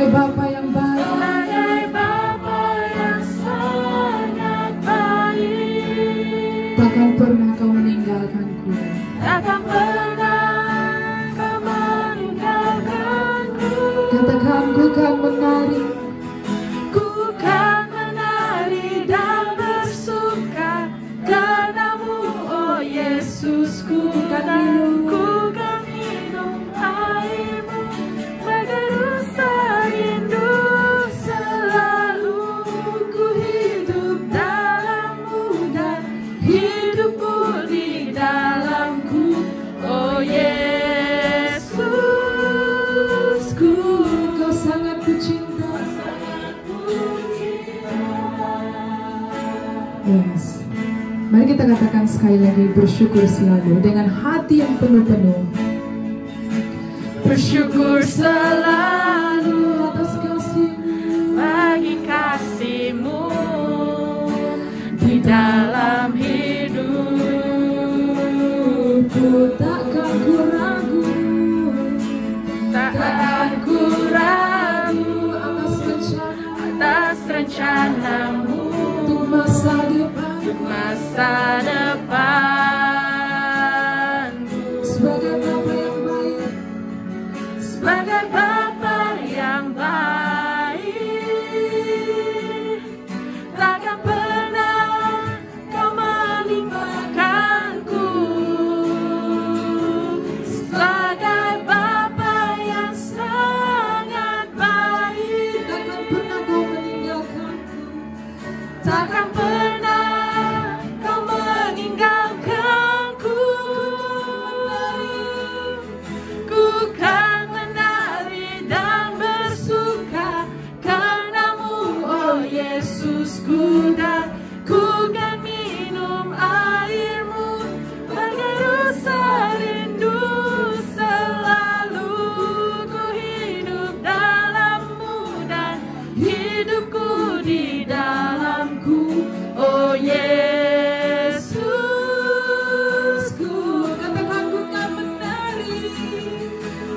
sebagai Bapa yang baik. Sebagai Bapa yang sangat baik. Takkan pernah kau meninggalkanku. Takkan pernah kau meninggalkanku. Katakan ku kan menari. Ku kan menari dan bersuka karenamu, oh Yesusku. Ku kan minum airmu, bergerusa rindu selalu. Ku hidup dalammu dan hidupku di dalamku, oh Yesusku. Kau sangat kucinta. Yes. Mari kita katakan sekali lagi, bersyukur selalu dengan hati yang penuh-penuh. Bersyukur selalu Atas kasih-Mu, bagi kasih-Mu di dalam hidupku. takkan ku ragu Takkan ku ragu atas rencana atas rencana-Mu untuk masa depan. masa depanku. Sebagai Bapa yang baik, Sebagai Bapa yang baik, takkan pernah kau meninggalkanku. Sebagai Bapa yang sangat baik, takkan pernah kau meninggalkanku. takkan pernah kau meninggalkanku. Ku kan menari dan bersuka karenamu, oh Yesusku. Dan ku kan minum airmu, bergerusa rindu selalu. Ku hidup dalammu dan hidupku di dalamku, oh Yesusku. Katakan ku kan menari.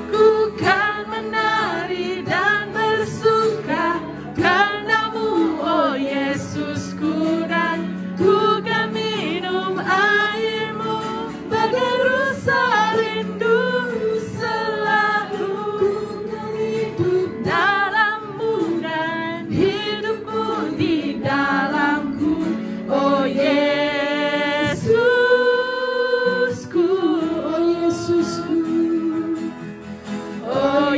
Ku kan menari dan bersuka karenamu, oh Yesusku. Dan ku kan minum airmu, bergerusa rindu selalu. Ku kan hidup dalammu dan hidupmu di dalamku, oh Yesusku. Oh Yesusku, Oh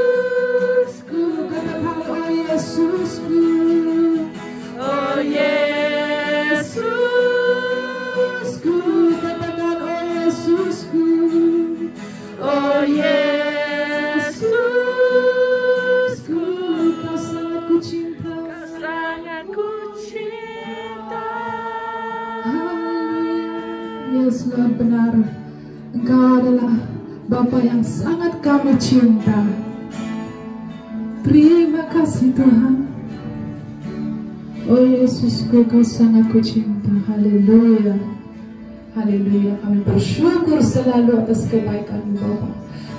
Yesusku, katakan oh Yesusku. oh Yesusku, Katakan oh Yesusku. oh Yesusku. Kau sangat kucinta. Kau sangat kucinta. Haleluya. Yesuslah benar. Engkau adalah Bapa yang sangat kami cinta. Terima kasih Tuhan. Oh Yesusku, Kau sangat kucinta. Haleluya. Haleluya. Kami bersyukur selalu atas kebaikan-Mu Bapa.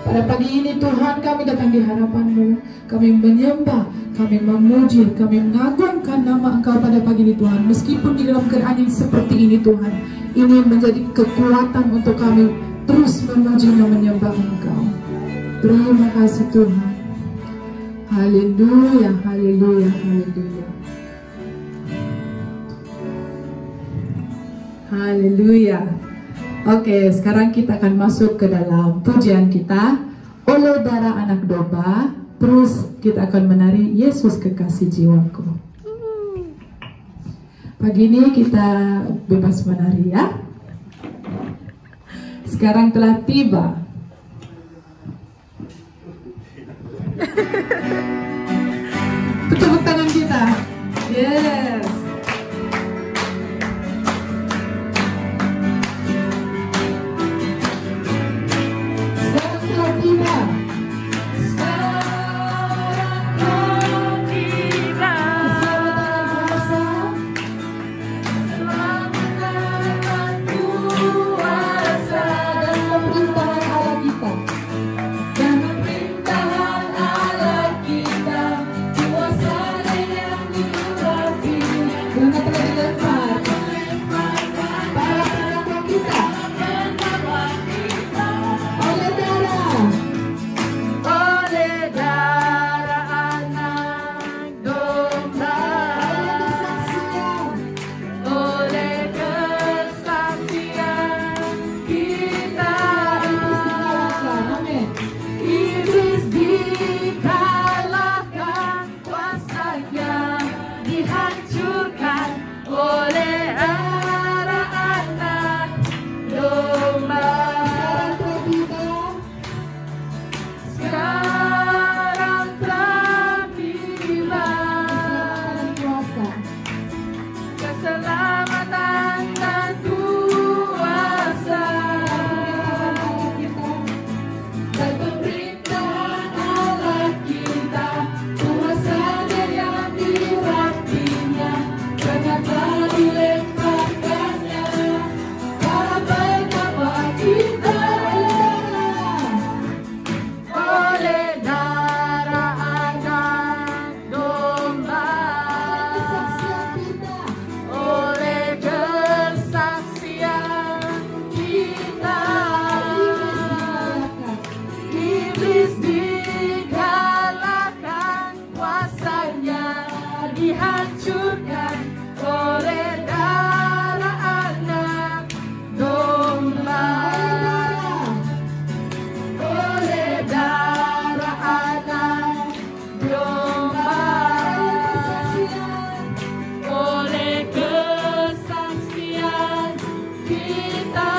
Pada pagi ini Tuhan, kami datang di hadapan-Mu. Kami menyembah, kami memuji, kami mengagungkan nama Engkau pada pagi ini Tuhan. Meskipun di dalam keadaan yang seperti ini Tuhan, ini menjadi kekuatan untuk kami terus memuji dan menyembah Engkau. Terima kasih Tuhan. Haleluya, haleluya, haleluya. Haleluya. Oke, sekarang kita akan masuk ke dalam pujian kita, Oleh Darah Anak Domba. Terus kita akan menari Yesus Kekasih Jiwaku. Pagi ini kita bebas menari ya. Sekarang telah tiba. Tepuk tangan kita. Yes. Sekarang telah tiba. Sekarang dihancurkan oleh darah anak domba. Oleh darah anak domba. Oleh kesaksian kita,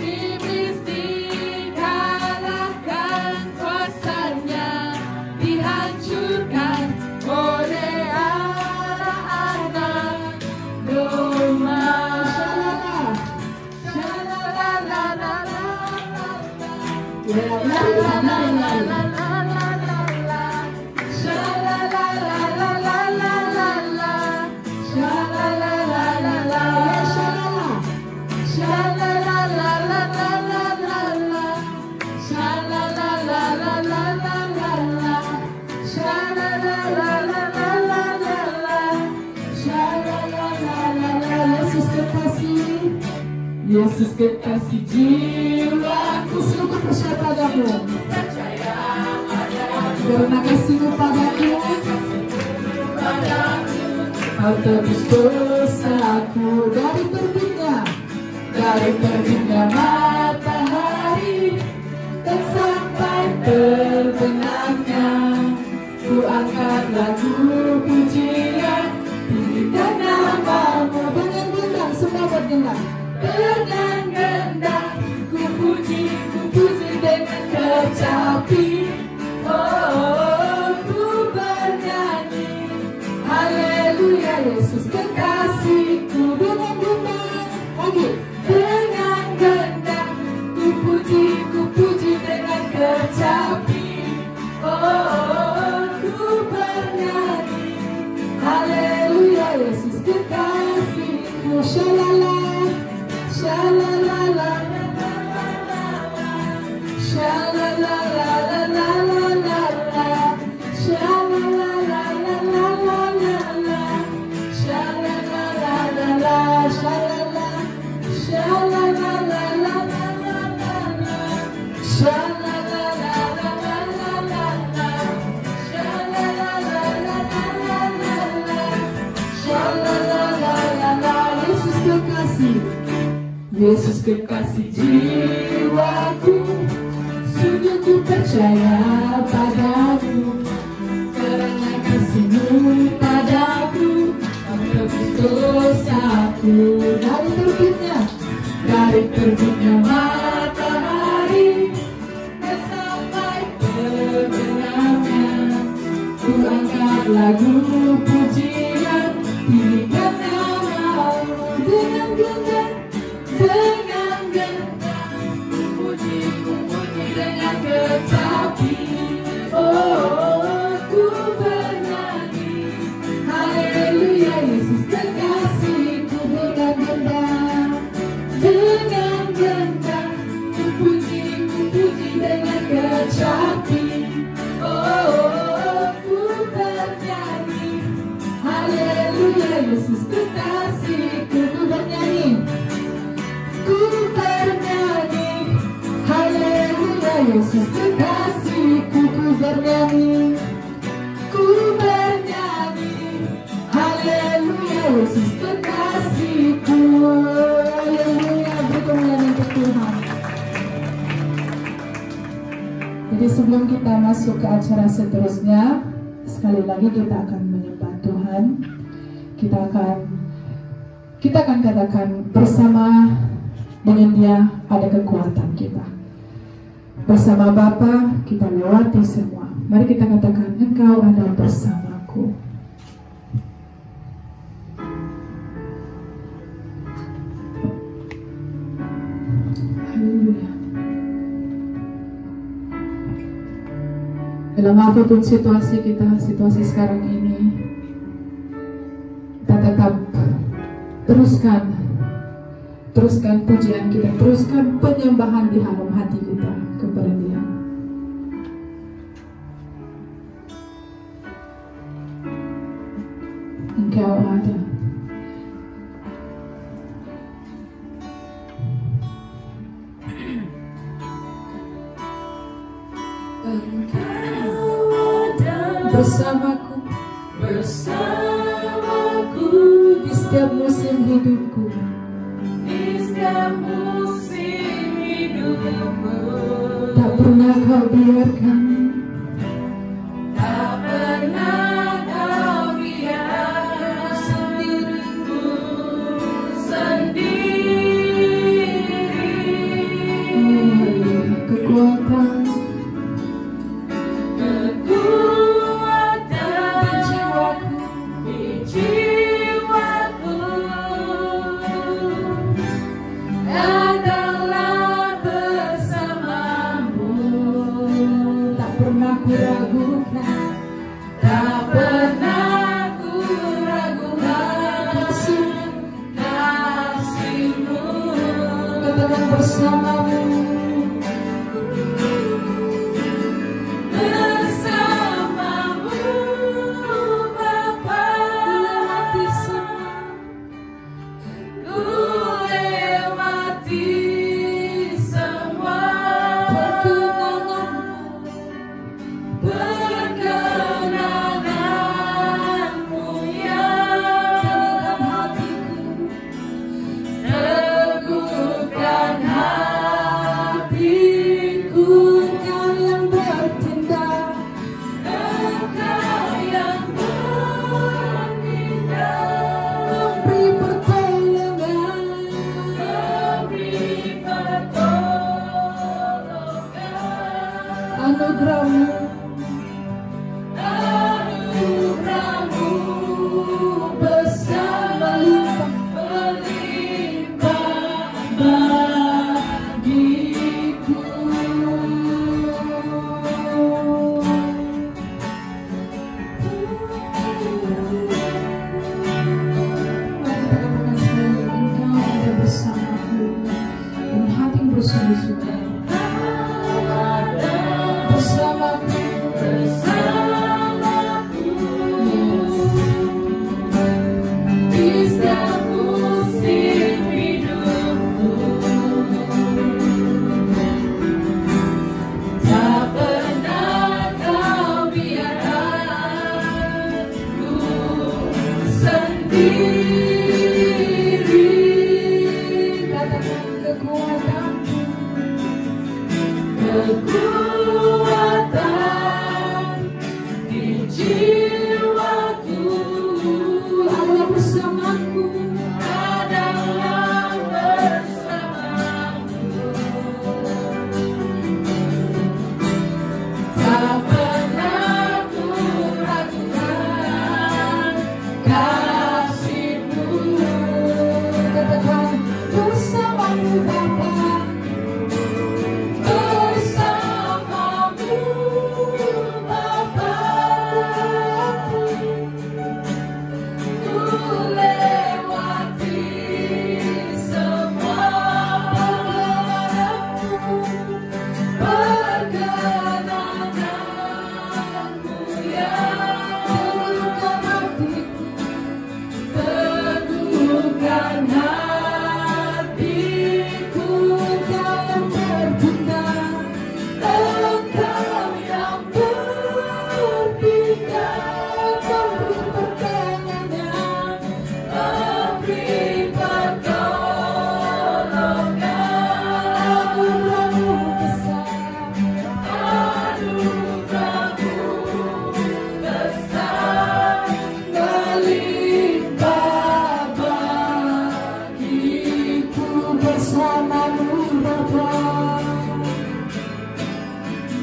iblis dikalahkan, kuasanya dihancurkan oleh anak domba. Yesus kekasih jiwaku, sungguh percaya padamu. Karena kasihmu padaku, kau tebus dosaku dari terbitnya matahari dan sampai terbenamnya. Ku angkat lagu pujian, tinggikan namamu dengan gendang, semua bergendang. Dengan gendang ku puji dengan kecapi. Oh, ku bernyanyi haleluya, Yesus kekasihku. Dengan gendang lagi, dengan gendang ku puji dengan kecapi. Oh, ku bernyanyi haleluya, Yesus kekasihku. Shalala, shalala, shalala, Yesus kekasih jiwaku, sungguh ku percaya padamu. Karena kasih-Mu padaku, Kau tebus dosaku dari terbitnya matahari dan sampai terbenamnya. Ku angkat lagu pujian, tinggikan namamu dengan gendang. Dengan gendang ku puji dengan kecapi. Oh, ku bernyanyi haleluya, Yesus kekasihku. Dengan gendang ku puji dengan kecapi. Oh, ku bernyanyi haleluya, Yesus kekasihku. Ku bernyanyi haleluya, Yesus kekasihku. Ku bernyanyi haleluya, Yesus kekasihku. Haleluya, beri kemuliaan untuk Tuhan. Jadi sebelum kita masuk ke acara seterusnya, sekali lagi kita akan menyembah Tuhan. Kita akan katakan bersama dengan Dia ada kekuatan kita. Bersama Bapa kita lewati semua. Mari kita katakan, Engkau ada bersamaku. Haleluya. Dalam apapun situasi kita, situasi sekarang ini, kita tetap teruskan pujian kita, teruskan penyembahan di dalam hati kita kepada Dia. Engkau ada. Engkau ada. bersamaku di setiap musim hidupku. Tak pernah kau biarkan kekuatan di jiwaku adalah bersamamu. Tak pernah ku ragukan, tak pernah ku ragukan kasih-Mu. Katakan bersamamu.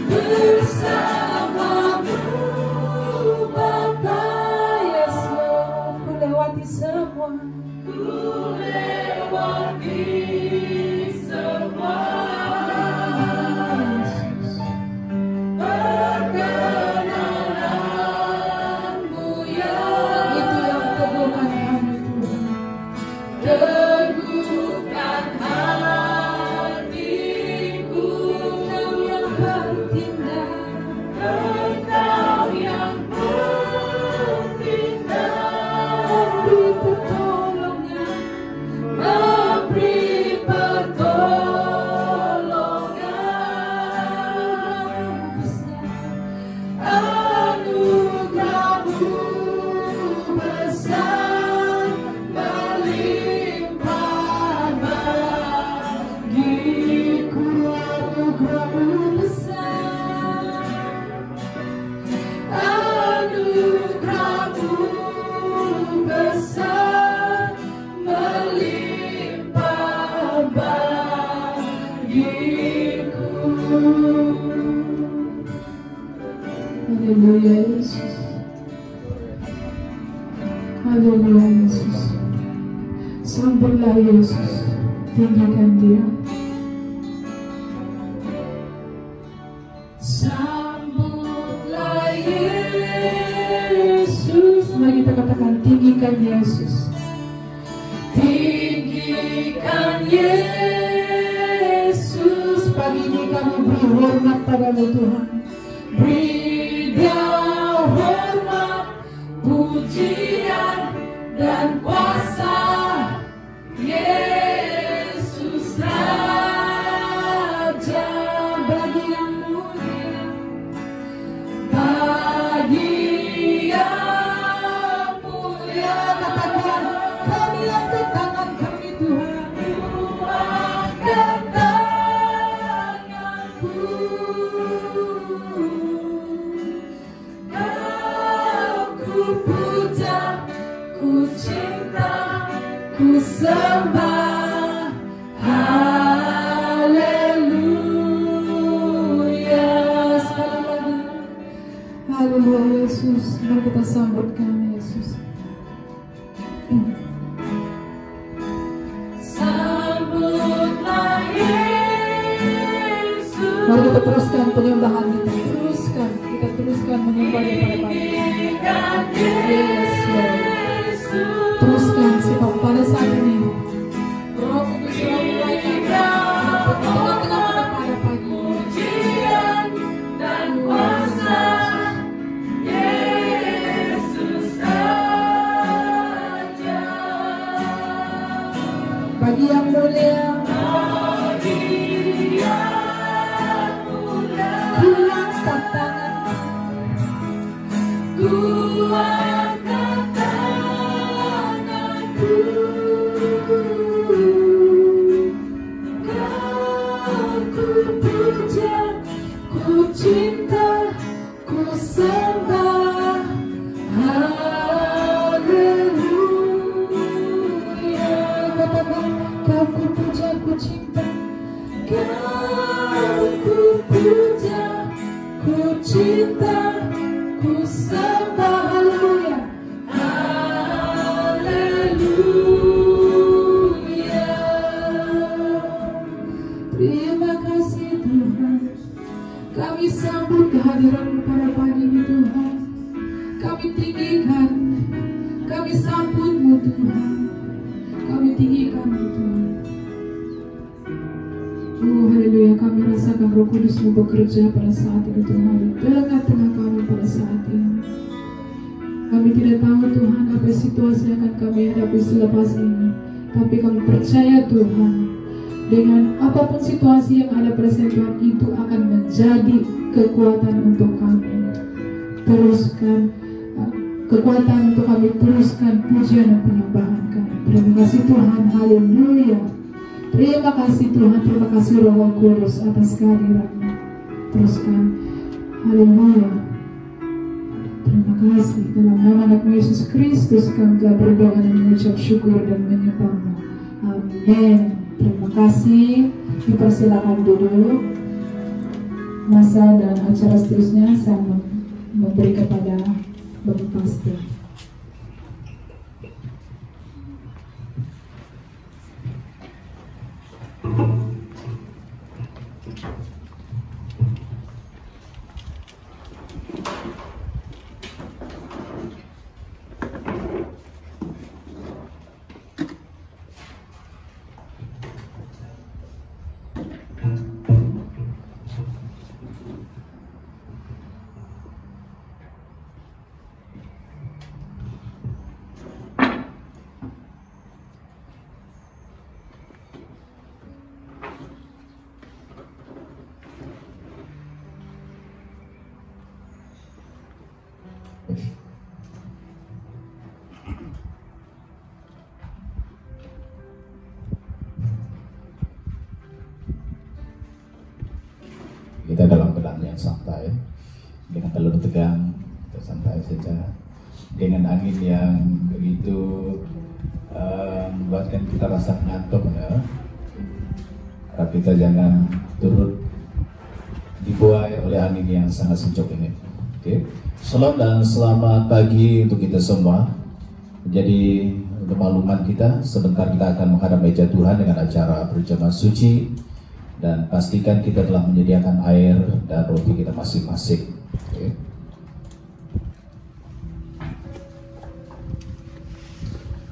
Bersamamu Yesus. Haleluya Yesus. Sambutlah Yesus. Tinggikan Dia. Sambutlah Yesus. Mari kita katakan, tinggikan Yesus. Tinggikan Yesus. Pagi ini kami beri hormat padamu Tuhan. Beri Dia hormat, pujian dan kuasa. Yesus Raja, bagi yang mulia, bagi yang mulia. Katakan, kami angkat tangan kami Tuhan. Angkat tanganku, ku puja, ku cinta, ku sembah. Haleluya. Sekali lagi, haleluya Yesus. Mari kita sambutkan Yesus. Sambutlah Yesus. Mari kita teruskan penyembahan kita. Kita teruskan menyembah Dia pada pagi ini. Yes, Lord. Teruskan sebab pada saat ini Roh Kudus mulai tengah-tengah pada pagi pujian dan kuasa Yesus saja. Bagi yang mulia, ku angkat tangan, ku angkat tanganku, ku puja, ku cinta, ku sembah. Haleluya. Katakan, kau ku puja, ku cinta, kau ku puja, ku cinta, ku sembah. Haleluya. Haleluya. Terima kasih Tuhan. Kami sambut kehadiran-Mu pada pagi ini Tuhan. Kami tinggikan, kami sambut-Mu Tuhan. Kami tinggikan-Mu Tuhan. Oh haleluya, kami rasakan Roh Kudus-Mu bekerja pada saat ini Tuhan, di tengah-tengah kami pada saat ini. Kami tidak tahu Tuhan apa situasi yang akan kami hadapi selepas ini, tapi kami percaya Tuhan, dengan apapun situasi yang ada pada saat Tuhan, itu akan menjadi kekuatan untuk kami. Teruskan kekuatan untuk kami, teruskan pujian dan penyembahan kami. Terima kasih Tuhan, haleluya. Terima kasih Tuhan, terima kasih Roh Kudus atas kehadiran-Mu. Teruskan, haleluya. Terima kasih, dalam nama anak Yesus Kristus kami berdoa dan mengucap syukur dan menyembah-Mu. Amin. Terima kasih. Dipersilakan duduk. Masa dan acara seterusnya saya memberi kepada Bapak Pastor. Kita dalam keadaan yang santai, dengan telur tegang, kita santai saja. Dengan angin yang begitu membuatkan kita rasa ngantuk, ya. Tapi kita jangan turut dibuai oleh angin yang sangat sejuk ini. Oke, Shalom dan selamat pagi untuk kita semua. Jadi untuk makluman kita, sebentar kita akan menghadap meja Tuhan dengan acara perjamuan suci. Dan pastikan kita telah menyediakan air dan roti kita masing-masing. Oke.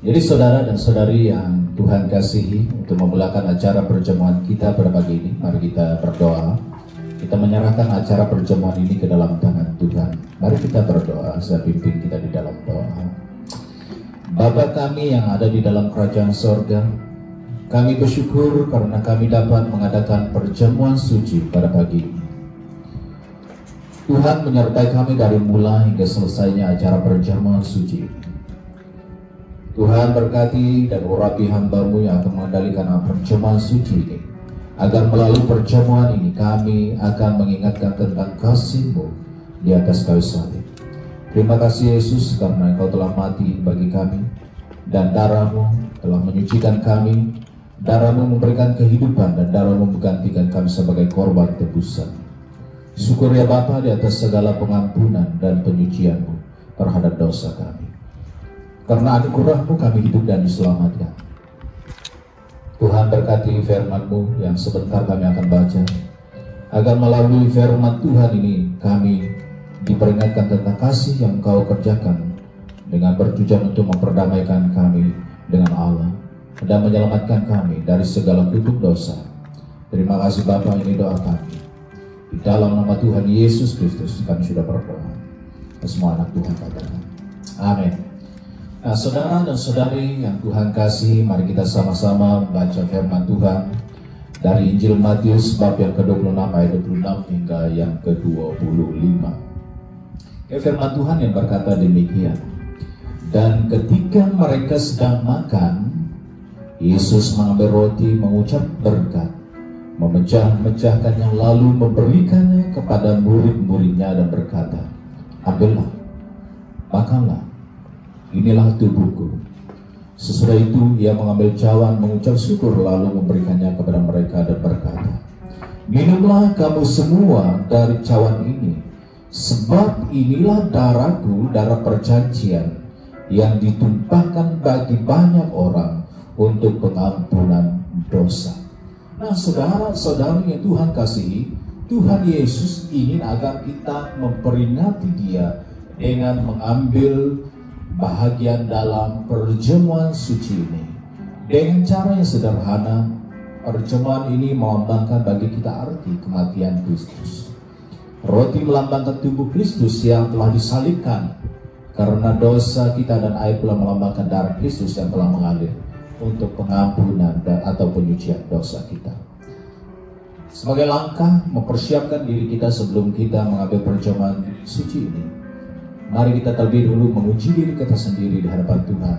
Jadi saudara dan saudari yang Tuhan kasihi, untuk memulakan acara perjamuan kita pada pagi ini, mari kita berdoa. Kita menyerahkan acara perjamuan ini ke dalam tangan Tuhan. Mari kita berdoa, saya pimpin kita di dalam doa. Bapa kami yang ada di dalam kerajaan sorga, kami bersyukur karena kami dapat mengadakan perjamuan suci pada pagi ini. Tuhan menyertai kami dari mulai hingga selesainya acara perjamuan suci ini. Tuhan berkati dan urapi hamba-Mu yang akan mengendalikan perjamuan suci ini, agar melalui perjamuan ini kami akan mengingatkan tentang kasih-Mu di atas kayu salib. Terima kasih Yesus karena Engkau telah mati bagi kami dan darah-Mu telah menyucikan kami. Darah-Mu memberikan kehidupan dan darah-Mu menggantikan kami sebagai korban tebusan. Syukur ya Bapa di atas segala pengampunan dan penyucian-Mu terhadap dosa kami. Karena anugerah-Mu kami hidup dan diselamatkan. Tuhan berkati firman-Mu yang sebentar kami akan baca, agar melalui firman Tuhan ini kami diperingatkan tentang kasih yang Engkau kerjakan dengan bertujuan untuk memperdamaikan kami dengan Allah dan menyelamatkan kami dari segala kutuk dosa. Terima kasih Bapa, ini doa kami. Di dalam nama Tuhan Yesus Kristus kami sudah berdoa. Semua anak Tuhan katakan amin. Nah, saudara dan saudari yang Tuhan kasih, mari kita sama-sama membaca firman Tuhan dari Injil Matius bab yang ke-26 ayat 26 hingga yang ke-25. Firman Tuhan yang berkata demikian. Dan ketika mereka sedang makan, Yesus mengambil roti, mengucap berkat, memecah-mecahkannya, lalu memberikannya kepada murid-muridnya dan berkata, ambillah, makanlah, inilah tubuhku. Sesudah itu ia mengambil cawan, mengucap syukur, lalu memberikannya kepada mereka dan berkata, minumlah kamu semua dari cawan ini, sebab inilah darahku, darah perjanjian yang ditumpahkan bagi banyak orang untuk pengampunan dosa. Nah, saudara-saudari yang Tuhan kasihi, Tuhan Yesus ingin agar kita memperingati Dia dengan mengambil bahagian dalam perjamuan suci ini. Dengan cara yang sederhana, perjamuan ini melambangkan bagi kita arti kematian Kristus. Roti melambangkan tubuh Kristus yang telah disalibkan karena dosa kita, dan air pula melambangkan darah Kristus yang telah mengalir untuk pengampunan atau penyucian dosa kita. Sebagai langkah mempersiapkan diri kita sebelum kita mengambil perjamuan suci ini, mari kita terlebih dulu menguji diri kita sendiri di hadapan Tuhan.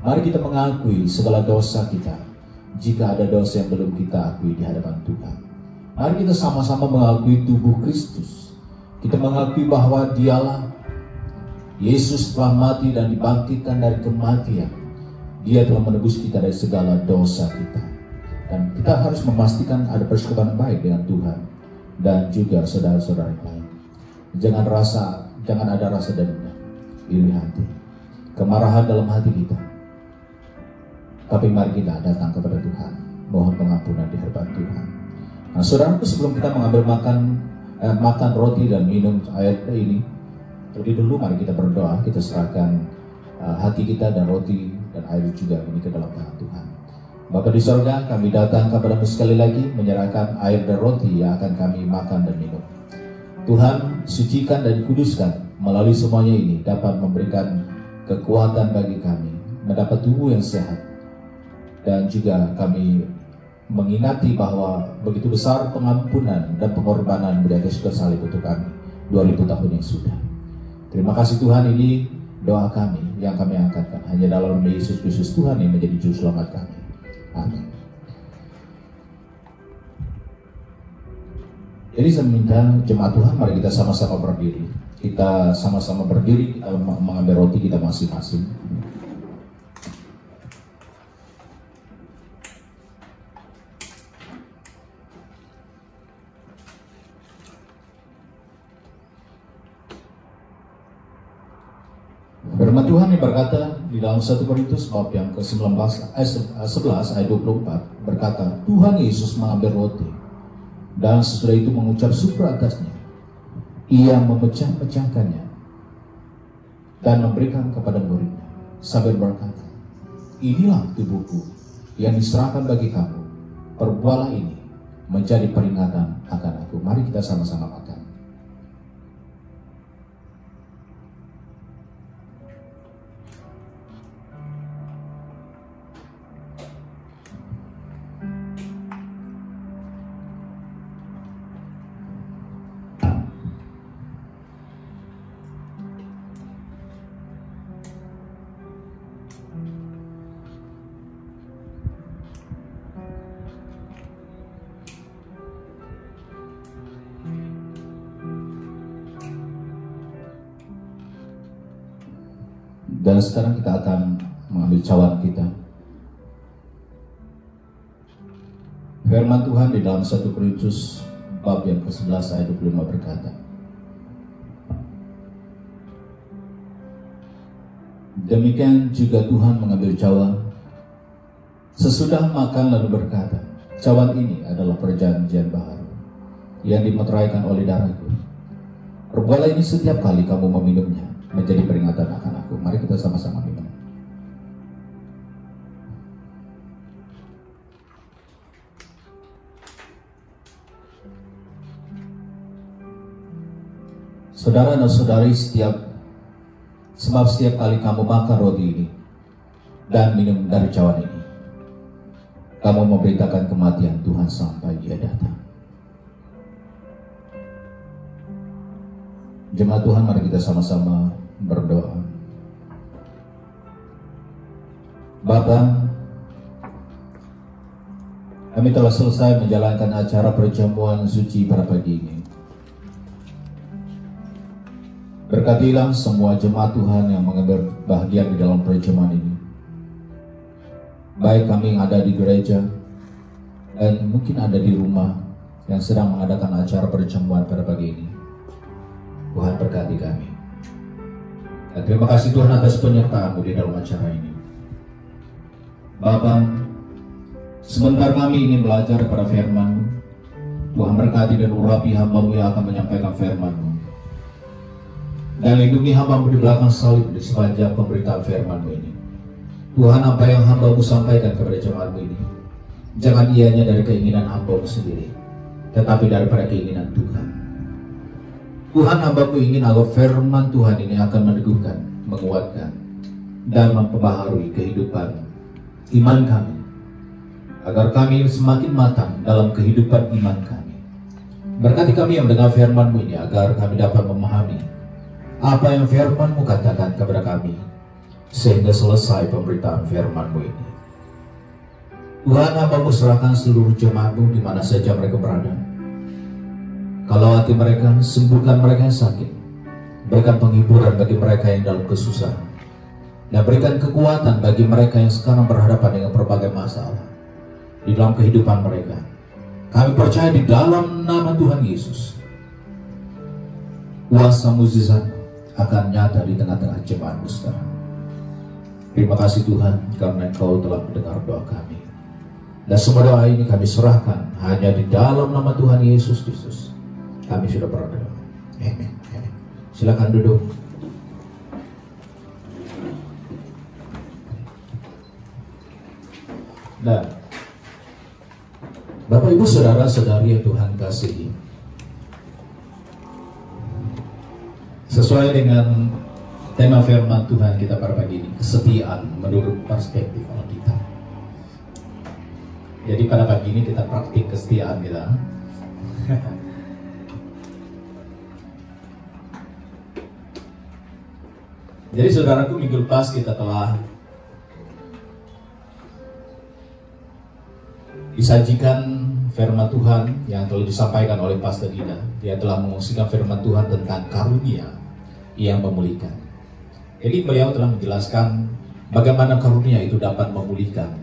Mari kita mengakui segala dosa kita, jika ada dosa yang belum kita akui di hadapan Tuhan. Mari kita sama-sama mengakui tubuh Kristus. Kita mengakui bahwa Dialah Yesus telah mati dan dibangkitkan dari kematian. Dia telah menebus kita dari segala dosa kita. Dan kita harus memastikan ada persekutuan baik dengan Tuhan dan juga saudara-saudara yang lain. Jangan ada rasa dendam, iri hati, kemarahan dalam hati kita. Tapi mari kita datang kepada Tuhan, mohon pengampunan di hadapan Tuhan. Nah, saudaraku, sebelum kita mengambil makan roti dan minum air ini, terlebih dulu mari kita berdoa, kita serahkan hati kita dan roti dan air juga ini ke dalam tangan Tuhan. Bapa di sorga, kami datang kepada-Mu sekali lagi menyerahkan air dan roti yang akan kami makan dan minum. Tuhan, sucikan dan kuduskan melalui semuanya ini, dapat memberikan kekuatan bagi kami mendapat tubuh yang sehat. Dan juga kami mengingati bahwa begitu besar pengampunan dan pengorbanan di atas kayu salib untuk kami 2000 tahun yang sudah. Terima kasih Tuhan, ini doa kami yang kami angkatkan hanya dalam nama Yesus Kristus Tuhan yang menjadi juru selamat kami. Amin. Jadi saya minta jemaat Tuhan, mari kita sama-sama berdiri. Kita sama-sama berdiri, kita mengambil roti kita masing-masing. Firman Tuhan yang berkata di dalam 1 Korintus bab yang ke-11 ayat 24 berkata, Tuhan Yesus mengambil roti dan sesudah itu mengucap syukur atasnya. Ia memecah-pecahkannya dan memberikan kepada muridnya sambil berkata, inilah tubuhku yang diserahkan bagi kamu. Perbuatlah ini menjadi peringatan akan aku. Mari kita sama-sama makan. Dan sekarang kita akan mengambil cawan kita. Firman Tuhan di dalam 1 Korintus bab yang ke-11 ayat 25 berkata, demikian juga Tuhan mengambil cawan sesudah makan lalu berkata, cawan ini adalah perjanjian baru yang dimeteraikan oleh darahku. Perbuatlah ini setiap kali kamu meminumnya menjadi peringatan akan aku. Mari kita sama-sama minum. Saudara dan saudari, setiap kali kamu makan roti ini dan minum dari cawan ini, kamu memberitakan kematian Tuhan sampai Dia datang. Jemaat Tuhan, mari kita sama-sama berdoa. Bapa, kami telah selesai menjalankan acara perjamuan suci pada pagi ini. Berkatilah semua jemaat Tuhan yang mengambil bahagian di dalam perjamuan ini. Baik kami yang ada di gereja dan mungkin ada di rumah yang sedang mengadakan acara perjamuan pada pagi ini. Tuhan berkati kami. Dan terima kasih Tuhan atas penyertaan-Mu di dalam acara ini. Bapa, sebentar kami ingin belajar pada firman-Mu. Tuhan berkati dan urapi hamba-Mu yang akan menyampaikan firman-Mu. Dan lindungi hamba-Mu di belakang salib di sepanjang pemberitaan firman-Mu ini. Tuhan, apa yang hamba-Mu sampaikan kepada jemaat-Mu ini, jangan ianya dari keinginan hamba-Mu sendiri, tetapi daripada keinginan Tuhan. Tuhan, hamba-Mu ingin agar firman Tuhan ini akan meneguhkan, menguatkan, dan memperbaharui kehidupan iman kami, agar kami semakin matang dalam kehidupan iman kami. Berkati kami yang mendengar firman-Mu ini, agar kami dapat memahami apa yang firman-Mu katakan kepada kami, sehingga selesai pemberitaan firman-Mu ini. Tuhan, hamba-Mu serahkan seluruh jemaat-Mu di mana saja mereka berada. Kalau hati mereka, sembuhkan mereka yang sakit. Berikan penghiburan bagi mereka yang dalam kesusahan. Dan berikan kekuatan bagi mereka yang sekarang berhadapan dengan berbagai masalah di dalam kehidupan mereka. Kami percaya di dalam nama Tuhan Yesus, kuasa mukjizat akan nyata di tengah-tengah jemaat-Mu sekarang. Terima kasih Tuhan, karena Engkau telah mendengar doa kami. Dan semua doa ini kami serahkan hanya di dalam nama Tuhan Yesus Kristus. Kami sudah berdoa. Amin. Silakan duduk. Nah, Bapak Ibu Saudara-saudari yang Tuhan kasihi, sesuai dengan tema firman Tuhan kita pada pagi ini, kesetiaan menurut perspektif kita. Jadi pada pagi ini kita praktik kesetiaan kita. Jadi saudaraku, minggu lepas kita telah disajikan firman Tuhan yang telah disampaikan oleh Pastor Ida. Dia telah mengungsikan firman Tuhan tentang karunia yang memulihkan. Jadi beliau telah menjelaskan bagaimana karunia itu dapat memulihkan.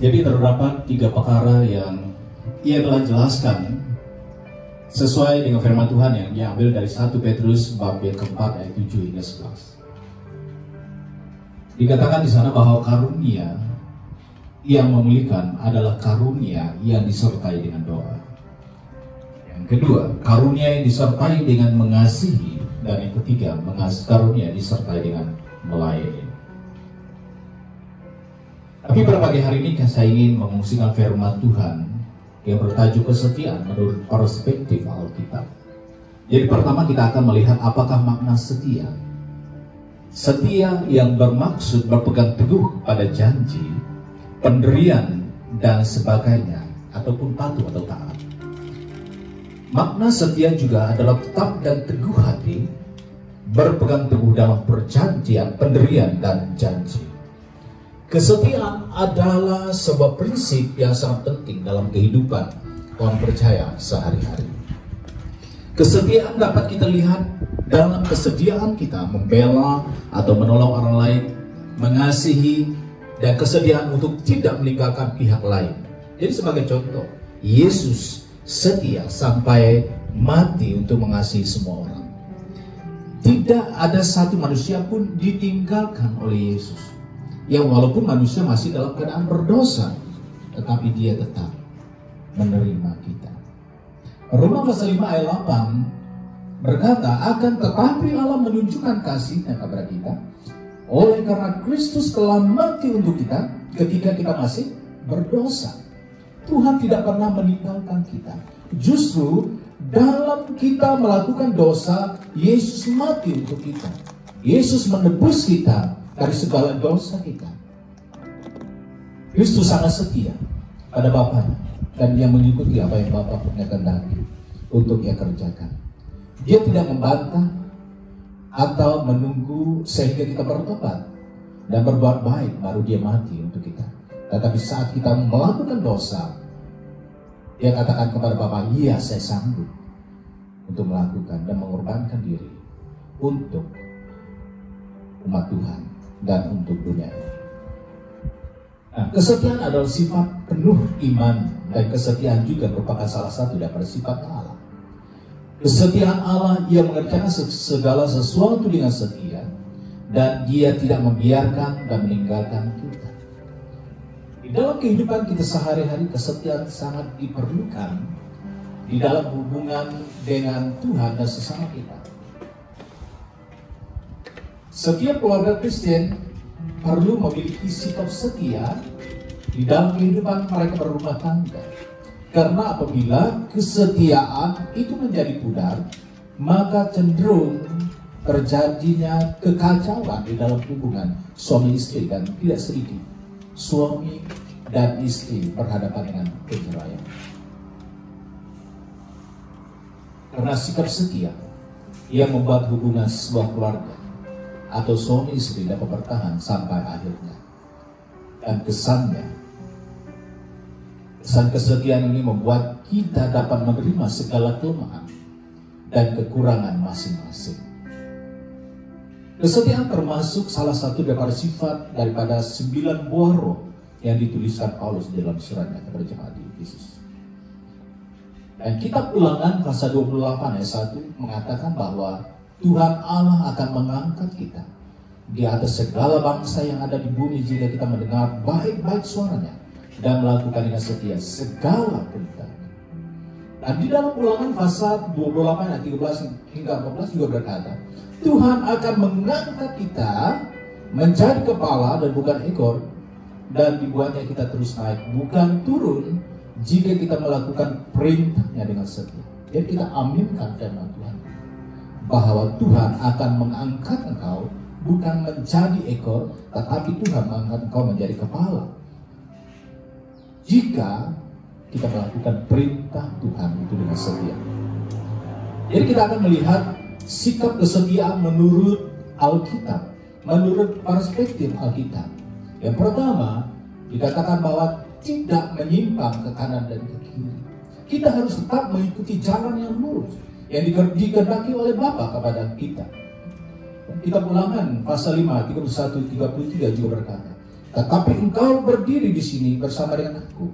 Jadi terdapat 3 perkara yang ia telah jelaskan sesuai dengan firman Tuhan yang diambil dari 1 Petrus bab yang keempat ayat 7 hingga 11. Dikatakan di sana bahwa karunia yang memulihkan adalah karunia yang disertai dengan doa. Yang kedua, karunia yang disertai dengan mengasihi, dan yang ketiga, karunia disertai dengan melayani. Tapi pada pagi hari ini saya ingin mengungsikan firman Tuhan yang bertajuk kesetiaan menurut perspektif Alkitab. Jadi pertama kita akan melihat apakah makna setia. Setia yang bermaksud berpegang teguh pada janji, pendirian, dan sebagainya, ataupun patuh atau taat. Makna setia juga adalah tetap dan teguh hati, berpegang teguh dalam perjanjian, pendirian, dan janji. Kesetiaan adalah sebuah prinsip yang sangat penting dalam kehidupan orang percaya sehari-hari. Kesetiaan dapat kita lihat dalam kesediaan kita membela atau menolong orang lain, mengasihi, dan kesediaan untuk tidak meninggalkan pihak lain. Jadi sebagai contoh, Yesus setia sampai mati untuk mengasihi semua orang. Tidak ada satu manusia pun ditinggalkan oleh Yesus. Yang walaupun manusia masih dalam keadaan berdosa, tetapi dia tetap menerima kita. Roma pasal 5 ayat 8 berkata, akan tetapi Allah menunjukkan kasih-Nya kepada kita oleh karena Kristus telah mati untuk kita ketika kita masih berdosa. Tuhan tidak pernah meninggalkan kita. Justru dalam kita melakukan dosa, Yesus mati untuk kita. Yesus menebus kita dari segala dosa kita. Kristus sangat setia pada Bapaknya, dan dia mengikuti apa yang Bapa punya kehendaki untuk ia kerjakan. Dia tidak membantah atau menunggu sehingga kita bertobat dan berbuat baik baru dia mati untuk kita. Tetapi saat kita melakukan dosa, dia katakan kepada Bapa, iya saya sanggup untuk melakukan dan mengorbankan diri untuk umat Tuhan dan untuk dunia ini. Nah, kesetiaan adalah sifat penuh iman, dan kesetiaan juga merupakan salah satu daripada sifat Allah. Kesetiaan Allah, ia mengerjakan segala sesuatu dengan setia, dan dia tidak membiarkan dan meninggalkan kita. Di dalam kehidupan kita sehari-hari, kesetiaan sangat diperlukan di dalam hubungan dengan Tuhan dan sesama kita. Setiap keluarga Kristen perlu memiliki sikap setia di dalam kehidupan mereka berumah tangga. Karena apabila kesetiaan itu menjadi pudar, maka cenderung terjadinya kekacauan di dalam hubungan suami istri, dan tidak sedikit suami dan istri berhadapan dengan perceraian. Karena sikap setia yang membuat hubungan sebuah keluarga atau suami istri dapat bertahan sampai akhirnya. Dan kesan kesetiaan ini membuat kita dapat menerima segala kelemahan dan kekurangan masing-masing. Kesetiaan termasuk salah satu daripada sifat daripada 9 buah roh yang dituliskan Paulus dalam suratnya kepada jemaat di Efesus. Dan kitab Ulangan pasal 28 ayat 1 mengatakan bahwa Tuhan Allah akan mengangkat kita di atas segala bangsa yang ada di bumi jika kita mendengar baik-baik suaranya dan melakukan dengan setia segala perintahnya. Dan di dalam Ulangan pasal 28 ayat 13 hingga 14 juga berkata, Tuhan akan mengangkat kita menjadi kepala dan bukan ekor, dan dibuatnya kita terus naik bukan turun jika kita melakukan perintahnya dengan setia. Jadi kita aminkan firman Tuhan bahwa Tuhan akan mengangkat engkau bukan menjadi ekor, tetapi Tuhan mengangkat engkau menjadi kepala jika kita melakukan perintah Tuhan itu dengan setia. Jadi kita akan melihat sikap kesetiaan menurut Alkitab, menurut perspektif Alkitab. Yang pertama, dikatakan bahwa tidak menyimpang ke kanan dan ke kiri. Kita harus tetap mengikuti jalan yang lurus yang dikehendaki oleh Bapa kepada kita. Kitab Ulangan pasal 5, 31-33 juga berkata, tetapi engkau berdiri di sini bersama dengan aku,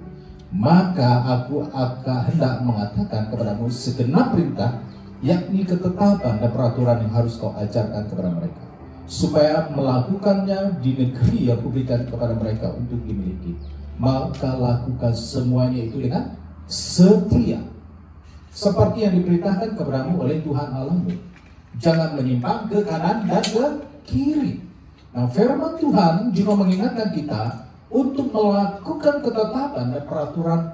maka aku akan hendak mengatakan kepadamu segenap perintah, yakni ketetapan dan peraturan yang harus kau ajarkan kepada mereka, supaya melakukannya di negeri yang kuberikan kepada mereka untuk dimiliki. Maka lakukan semuanya itu dengan setia, seperti yang diperintahkan kepadamu oleh Tuhan Allahmu. Jangan menyimpang ke kanan dan ke kiri. Nah, firman Tuhan juga mengingatkan kita untuk melakukan ketetapan dan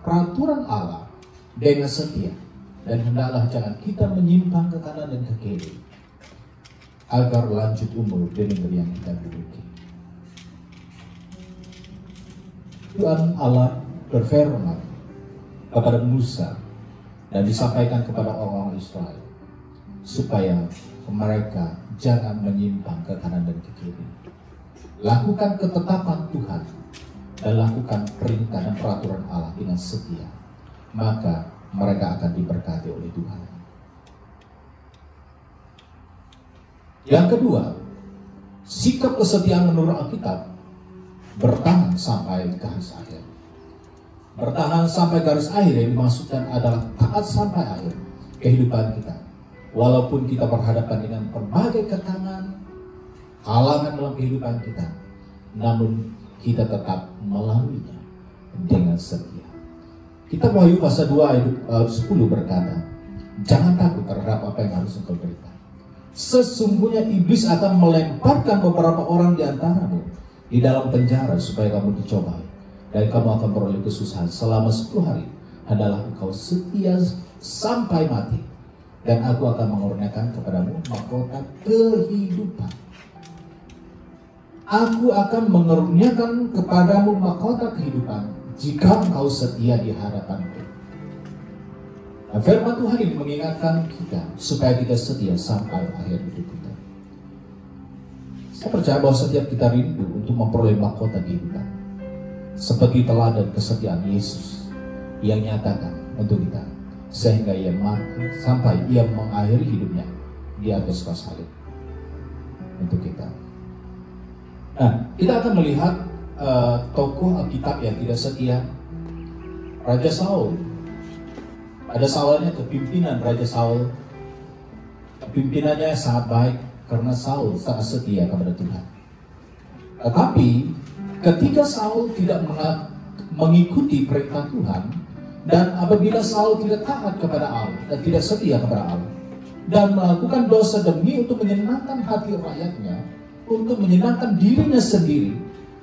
peraturan Allah dengan setia. Dan hendaklah jangan kita menyimpang ke kanan dan ke kiri, agar lanjut umur di negeri yang kita duduki. Tuhan Allah berfirman kepada Musa dan disampaikan kepada orang-orang Israel, supaya mereka jangan menyimpang ke kanan dan ke kiri. Lakukan ketetapan Tuhan dan lakukan perintah dan peraturan Allah dengan setia, maka mereka akan diberkati oleh Tuhan. Yang kedua, sikap kesetiaan menurut Alkitab bertahan sampai garis akhir. Bertahan sampai garis akhir yang dimaksudkan adalah taat sampai akhir kehidupan kita. Walaupun kita berhadapan dengan berbagai kekangan, halangan dalam kehidupan kita, namun kita tetap melaluinya dengan setia. Kita Wahyu pasal 2 ayat 10 berkata, jangan takut terhadap apa yang harus engkau derita. Sesungguhnya iblis akan melemparkan beberapa orang di antaramu di dalam penjara supaya kamu dicobai, dan kamu akan beroleh kesusahan selama 10 hari. Adalah engkau setia sampai mati, dan aku akan mengurniakan kepadamu mahkota kehidupan. Aku akan mengurniakan kepadamu mahkota kehidupan jika engkau setia di hadapanku. Nah, firman Tuhan ini mengingatkan kita supaya kita setia sampai akhir hidup kita. Saya percaya bahwa setiap kita rindu untuk memperoleh mahkota kehidupan, seperti teladan kesetiaan Yesus yang nyatakan untuk kita, sehingga ia mati sampai ia mengakhiri hidupnya di atas kayu salib untuk kita. Nah, kita akan melihat tokoh Alkitab yang tidak setia, Raja Saul. Pada awalnya kepimpinan Raja Saul, kepimpinannya sangat baik karena Saul sangat setia kepada Tuhan. Tetapi ketika Saul tidak mengikuti perintah Tuhan, dan apabila Saul tidak taat kepada Allah dan tidak setia kepada Allah, dan melakukan dosa demi untuk menyenangkan hati rakyatnya, untuk menyenangkan dirinya sendiri,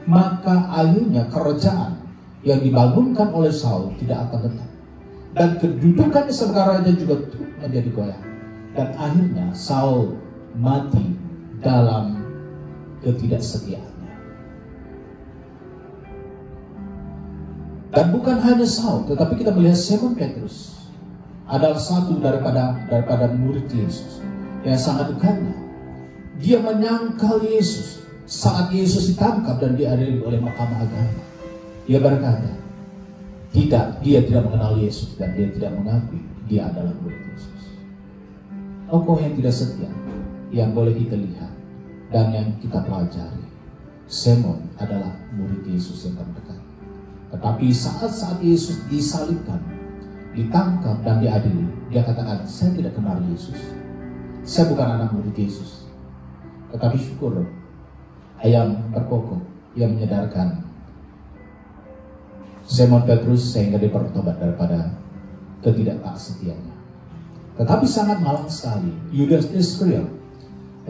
maka akhirnya kerajaan yang dibangunkan oleh Saul tidak akan tetap, dan kedudukannya sebagai raja juga menjadi goyah, dan akhirnya Saul mati dalam ketidaksetiaannya. Dan bukan hanya Saul, tetapi kita melihat Simon Petrus adalah satu daripada murid Yesus yang sangat dekatnya. Dia menyangkal Yesus saat Yesus ditangkap dan diadili oleh mahkamah agama. Dia berkata, dia tidak mengenal Yesus dan dia tidak mengakui dia adalah murid Yesus. Tokoh yang tidak setia yang boleh kita lihat dan yang kita pelajari, Simon adalah murid Yesus yang terdekat. Tetapi saat Yesus disalibkan, ditangkap dan diadili, dia katakan, saya tidak kenal Yesus, saya bukan anak murid Yesus. Tetapi syukur yang berkokoh yang menyadarkan Simon Petrus sehingga dia bertobat daripada ketidaksetiaannya. Tetapi sangat malang sekali, Yudas Iskariot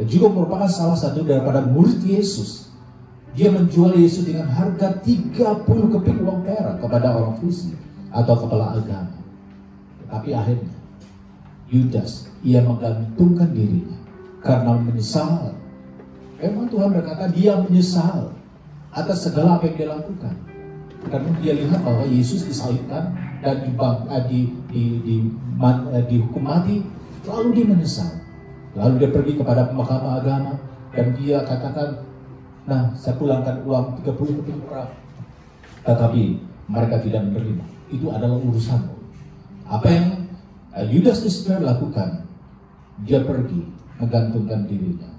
juga merupakan salah satu daripada murid Yesus. Dia menjual Yesus dengan harga 30 keping uang perak kepada orang Farisi atau kepala agama. Tetapi akhirnya Yudas, ia menggantungkan dirinya karena menyesal. Memang Tuhan berkata dia menyesal atas segala apa yang dia lakukan, karena dia lihat bahwa Yesus disalibkan dan dihukum mati, lalu dia menyesal. Lalu dia pergi kepada mahkamah agama dan dia katakan, nah, saya pulangkan uang 30 keping perak. Tetapi mereka tidak menerima. Itu adalah urusanmu. Apa yang Yudas Iskariot lakukan, dia pergi menggantungkan dirinya,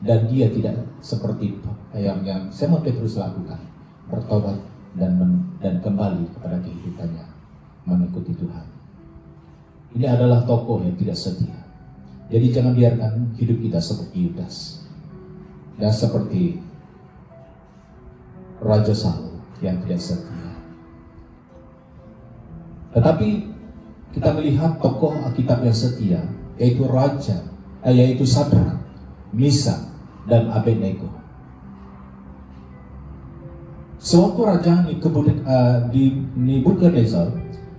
dan dia tidak seperti yang Simon Petrus lakukan. bertobat dan kembali kepada kehidupannya mengikuti Tuhan. Ini adalah tokoh yang tidak setia. Jadi jangan biarkan hidup kita seperti Yudas dan seperti Raja Saul yang tidak setia. Tetapi kita melihat tokoh Alkitab yang setia, yaitu Sadrak, Meshach, dan Abednego. Sewaktu Raja Nebukadnezar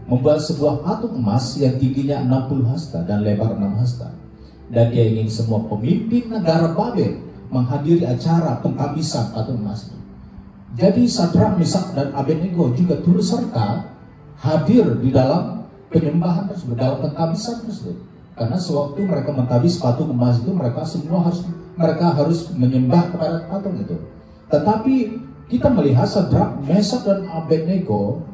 membuat sebuah patung emas yang tingginya 60 hasta dan lebar 6 hasta, dan dia ingin semua pemimpin negara Babel menghadiri acara penghabisan patung emas itu. Jadi Sadrak, Meshach, dan Abednego juga turut serta hadir di dalam penyembahan tersebut, dalam penghabisan tersebut. Karena sewaktu mereka menghabis patung emas itu, mereka harus menyembah kepada patung itu. Tetapi kita melihat Sadrak, Meshach, dan Abednego,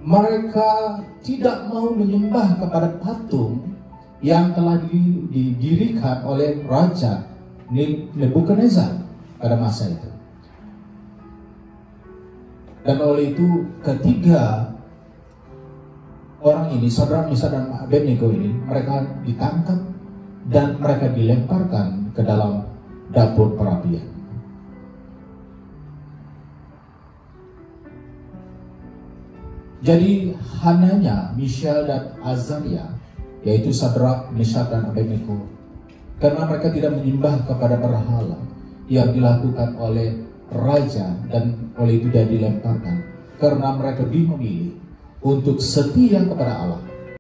mereka tidak mau menyembah kepada patung yang telah didirikan oleh Raja Nebukadnezar pada masa itu. Dan oleh itu ketiga orang ini, Sadrak, Meshach, dan Abednego ini, mereka ditangkap dan mereka dilemparkan ke dalam dapur perapian. Jadi hanya Mishael dan Azaria, yaitu Sadrak, Meshach, dan Abednego, karena mereka tidak menyembah kepada berhala yang dilakukan oleh raja, dan oleh itu dia dilemparkan, karena mereka lebih memilih untuk setia kepada Allah